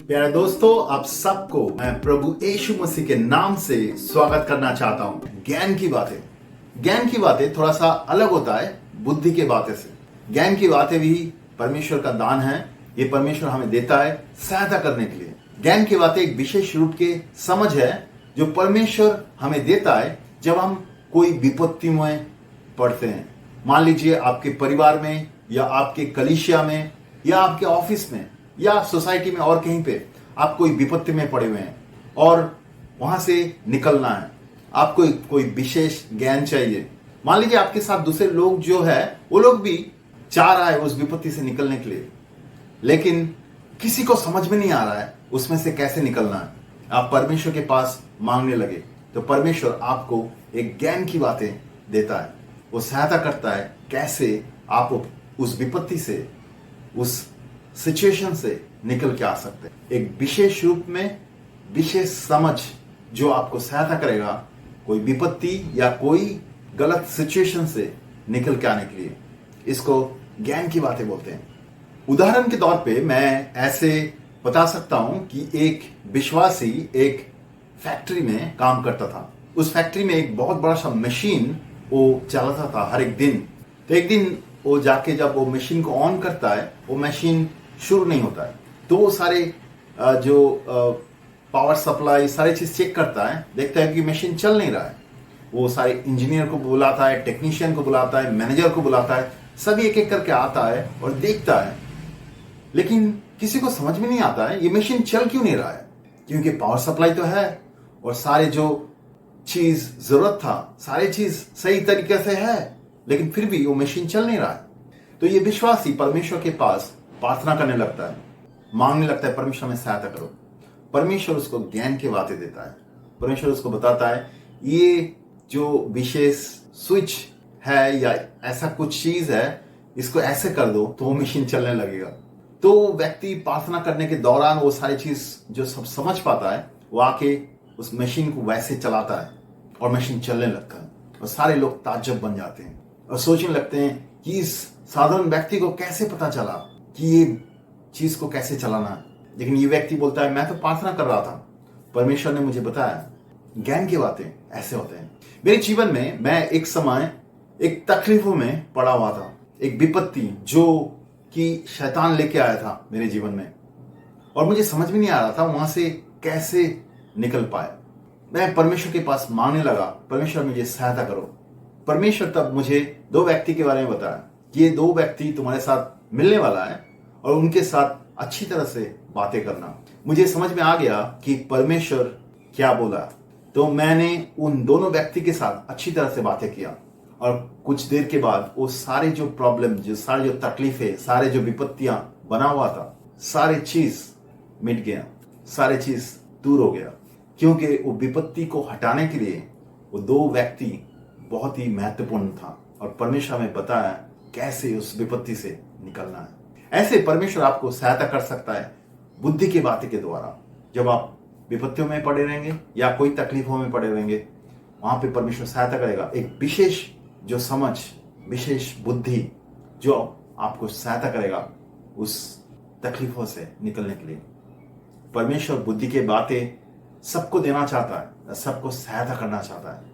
प्यारे दोस्तों, आप सबको मैं प्रभु यीशु मसीह के नाम से स्वागत करना चाहता हूं। ज्ञान की बातें थोड़ा सा अलग होता है बुद्धि के बातें से। ज्ञान की बातें भी परमेश्वर का दान है। ये परमेश्वर हमें देता है सहायता करने के लिए। ज्ञान की बातें एक विशेष रूप के समझ है जो परमेश्वर हमें देता है जब हम कोई विपत्ति में पड़ते हैं। मान लीजिए आपके परिवार में या आपके कलीसिया में या आपके ऑफिस में या सोसाइटी में और कहीं पे आप कोई विपत्ति में पड़े हुए हैं और वहां से निकलना है। आपको कोई विशेष ज्ञान चाहिए। मान लीजिए आपके साथ दूसरे लोग जो है वो लोग भी चाह रहा है उस विपत्ति से निकलने के लिए, लेकिन किसी को समझ में नहीं आ रहा है उसमें से कैसे निकलना है। आप परमेश्वर के पास मांगने लगे तो परमेश्वर आपको एक ज्ञान की बातें देता है। वो सहायता करता है कैसे आप उस विपत्ति से, उस सिचुएशन से निकल के आ सकते हैं। एक विशेष रूप में विशेष समझ जो आपको सहायता करेगा कोई विपत्ति या कोई गलत सिचुएशन से निकल के आने के लिए। इसको ज्ञान की बातें बोलते हैं। उदाहरण के तौर पे मैं ऐसे बता सकता हूं कि एक विश्वासी एक फैक्ट्री में काम करता था। उस फैक्ट्री में एक बहुत बड़ा सा मशीन वो चलाता था हर एक दिन। तो एक दिन वो जाके जब वो मशीन को ऑन करता है वो मशीन शुरू नहीं होता है। तो वो सारे जो पावर सप्लाई सारी चीज चेक करता है, देखता है कि मशीन चल नहीं रहा है। वो सारे इंजीनियर को बुलाता है, टेक्नीशियन को बुलाता है, मैनेजर को बुलाता है, सभी एक एक करके आता है और देखता है, लेकिन किसी को समझ में नहीं आता है ये मशीन चल क्यों नहीं रहा है। क्योंकि पावर सप्लाई तो है और सारे जो चीज जरूरत था सारी चीज सही तरीके से है, लेकिन फिर भी वो मशीन चल नहीं रहा है। तो ये विश्वासी परमेश्वर के पास प्रार्थना करने लगता है, मांगने लगता है, परमेश्वर में सहायता करो। परमेश्वर उसको ज्ञान की बातें देता है। परमेश्वर उसको बताता है ये जो विशेष स्विच है या ऐसा कुछ चीज है, इसको ऐसे कर दो तो वो मशीन चलने लगेगा। तो व्यक्ति प्रार्थना करने के दौरान वो सारी चीज जो सब समझ पाता है वो आके उस मशीन को वैसे चलाता है और मशीन चलने लगता है। और सारे लोग ताज्जुब बन जाते हैं और सोचने लगते हैं कि इस साधारण व्यक्ति को कैसे पता चला कि ये चीज को कैसे चलाना है। लेकिन ये व्यक्ति बोलता है मैं तो प्रार्थना कर रहा था, परमेश्वर ने मुझे बताया। ज्ञान की बातें ऐसे होते हैं। मेरे जीवन में मैं एक समय एक तकलीफों में पड़ा हुआ था, एक विपत्ति जो कि शैतान लेके आया था मेरे जीवन में, और मुझे समझ में नहीं आ रहा था वहां से कैसे निकल पाए। मैं परमेश्वर के पास मांगने लगा, परमेश्वर मुझे सहायता करो। परमेश्वर तब मुझे दो व्यक्ति के बारे में बताया कि ये दो व्यक्ति तुम्हारे साथ मिलने वाला है और उनके साथ अच्छी तरह से बातें करना। मुझे समझ में आ गया कि परमेश्वर क्या बोला। तो मैंने उन दोनों व्यक्ति के साथ अच्छी तरह से बातें किया और कुछ देर के बाद वो सारे जो प्रॉब्लम, जो सारे जो तकलीफें, सारे जो विपत्तियां बना हुआ था, सारे चीज मिट गया, सारे चीज दूर हो गया। क्योंकि वो विपत्ति को हटाने के लिए वो दो व्यक्ति बहुत ही महत्वपूर्ण था और परमेश्वर में बताया कैसे उस विपत्ति से निकलना है। ऐसे परमेश्वर आपको सहायता कर सकता है बुद्धि की बातें के द्वारा। जब आप विपत्तियों में पड़े रहेंगे या कोई तकलीफों में पड़े रहेंगे, वहां पे परमेश्वर सहायता करेगा। एक विशेष जो समझ, विशेष बुद्धि जो आपको सहायता करेगा उस तकलीफों से निकलने के लिए। परमेश्वर बुद्धि की बातें सबको देना चाहता है, सबको सहायता करना चाहता है।